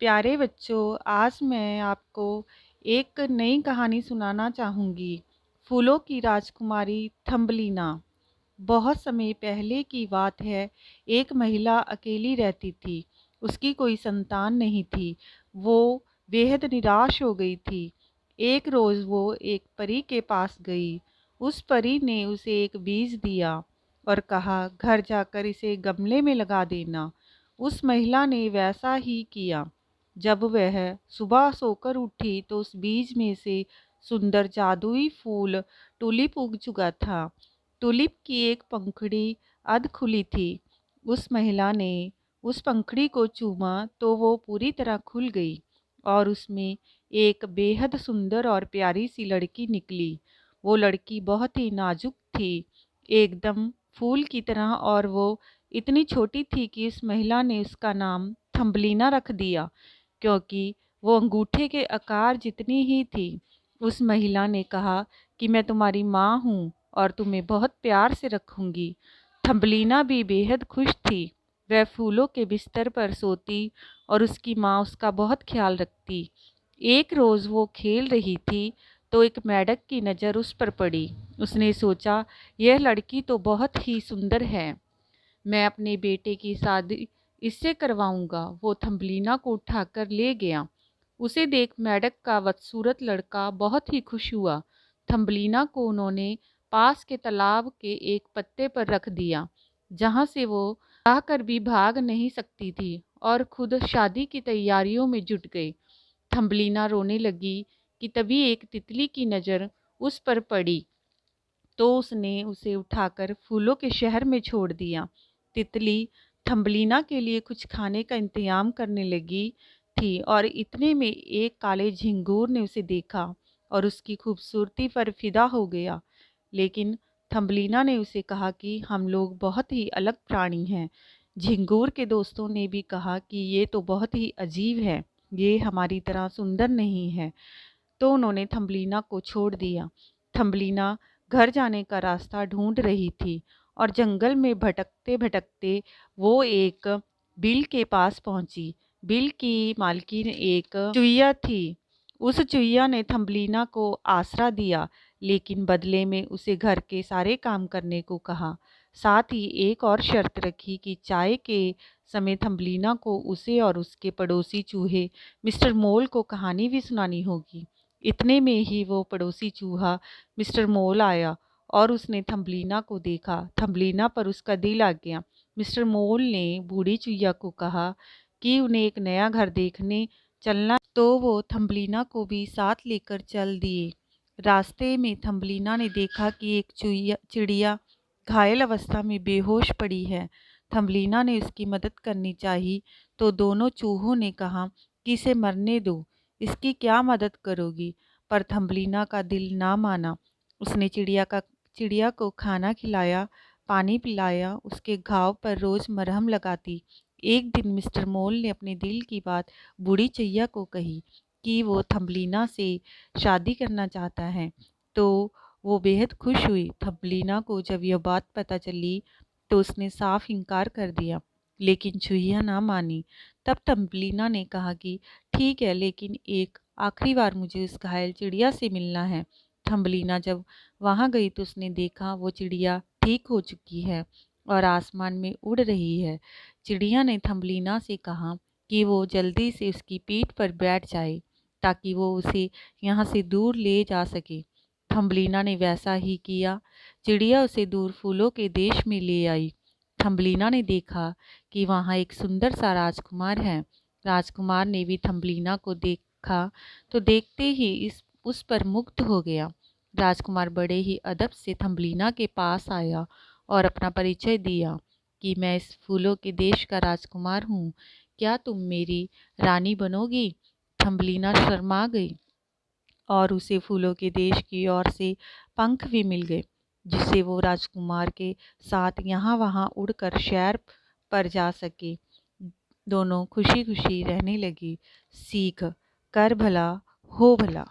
प्यारे बच्चों, आज मैं आपको एक नई कहानी सुनाना चाहूँगी। फूलों की राजकुमारी थम्बलीना। बहुत समय पहले की बात है। एक महिला अकेली रहती थी। उसकी कोई संतान नहीं थी। वो बेहद निराश हो गई थी। एक रोज़ वो एक परी के पास गई। उस परी ने उसे एक बीज दिया और कहा, घर जाकर इसे गमले में लगा देना। उस महिला ने वैसा ही किया। जब वह सुबह सोकर उठी तो उस बीज में से सुंदर जादुई फूल टुलिप उग चुका था। टुलिप की एक पंखुड़ी अध खुली थी। उस महिला ने उस पंखुड़ी को चूमा तो वो पूरी तरह खुल गई और उसमें एक बेहद सुंदर और प्यारी सी लड़की निकली। वो लड़की बहुत ही नाजुक थी, एकदम फूल की तरह, और वो इतनी छोटी थी कि उस महिला ने उसका नाम थम्बलीना रख दिया, क्योंकि वो अंगूठे के आकार जितनी ही थी। उस महिला ने कहा कि मैं तुम्हारी माँ हूँ और तुम्हें बहुत प्यार से रखूँगी। थम्बलीना भी बेहद खुश थी। वह फूलों के बिस्तर पर सोती और उसकी माँ उसका बहुत ख्याल रखती। एक रोज़ वो खेल रही थी तो एक मेंढक की नज़र उस पर पड़ी। उसने सोचा, यह लड़की तो बहुत ही सुंदर है, मैं अपने बेटे की शादी इससे करवाऊंगा। वो थम्बलीना को उठाकर ले गया। उसे देख मेंढक का बदसूरत लड़का बहुत ही खुश हुआ। थम्बलीना को उन्होंने पास के तालाब के एक पत्ते पर रख दिया, जहाँ से वो चाहकर भी भाग नहीं सकती थी, और खुद शादी की तैयारियों में जुट गई। थम्बलीना रोने लगी कि तभी एक तितली की नज़र उस पर पड़ी, तो उसने उसे उठाकर फूलों के शहर में छोड़ दिया। तितली थम्बलीना के लिए कुछ खाने का इंतजाम करने लगी थी और इतने में एक काले झिंगूर ने उसे देखा और उसकी खूबसूरती पर फिदा हो गया। लेकिन थम्बलीना ने उसे कहा कि हम लोग बहुत ही अलग प्राणी हैं। झिंगूर के दोस्तों ने भी कहा कि ये तो बहुत ही अजीब है, ये हमारी तरह सुंदर नहीं है। तो उन्होंने थम्बलीना को छोड़ दिया। थम्बलीना घर जाने का रास्ता ढूंढ रही थी और जंगल में भटकते भटकते वो एक बिल के पास पहुंची। बिल की मालकिन एक चुईया थी। उस चुईया ने थम्बलीना को आसरा दिया, लेकिन बदले में उसे घर के सारे काम करने को कहा। साथ ही एक और शर्त रखी कि चाय के समय थम्बलीना को उसे और उसके पड़ोसी चूहे मिस्टर मोल को कहानी भी सुनानी होगी। इतने में ही वो पड़ोसी चूहा मिस्टर मोल आया और उसने थम्बलीना को देखा। थम्बलीना पर उसका दिल आ गया। मिस्टर मोल ने बूढ़ी चुईया को कहा कि उन्हें एक नया घर देखने चलना, तो वो थम्बलीना को भी साथ लेकर चल दिए। रास्ते में थम्बलीना ने देखा कि एक चिड़िया घायल अवस्था में बेहोश पड़ी है। थम्बलीना ने उसकी मदद करनी चाहिए, तो दोनों चूहों ने कहा कि इसे मरने दो, इसकी क्या मदद करोगी। पर थम्बलीना का दिल ना माना। उसने चिड़िया को खाना खिलाया, पानी पिलाया, उसके घाव पर रोज़ मरहम लगाती। एक दिन मिस्टर मोल ने अपने दिल की बात बूढ़ी चैया को कही कि वो थम्बलीना से शादी करना चाहता है। तो वो बेहद खुश हुई। थम्बलीना को जब यह बात पता चली तो उसने साफ इनकार कर दिया, लेकिन चूहिया ना मानी। तब थम्बलीना ने कहा कि ठीक है, लेकिन एक आखिरी बार मुझे उस घायल चिड़िया से मिलना है। थम्बलीना जब वहाँ गई तो उसने देखा वो चिड़िया ठीक हो चुकी है और आसमान में उड़ रही है। चिड़िया ने थम्बलीना से कहा कि वो जल्दी से उसकी पीठ पर बैठ जाए ताकि वो उसे यहाँ से दूर ले जा सके। थम्बलीना ने वैसा ही किया। चिड़िया उसे दूर फूलों के देश में ले आई। थम्बलीना ने देखा कि वहाँ एक सुंदर सा राजकुमार है। राजकुमार ने भी थम्बलीना को देखा तो देखते ही उस पर मुग्ध हो गया। राजकुमार बड़े ही अदब से थम्बलीना के पास आया और अपना परिचय दिया कि मैं इस फूलों के देश का राजकुमार हूँ, क्या तुम मेरी रानी बनोगी। थम्बलीना शर्मा गई और उसे फूलों के देश की ओर से पंख भी मिल गए, जिससे वो राजकुमार के साथ यहाँ वहाँ उड़कर शहर पर जा सके। दोनों खुशी खुशी रहने लगी। सीख कर भला हो भला।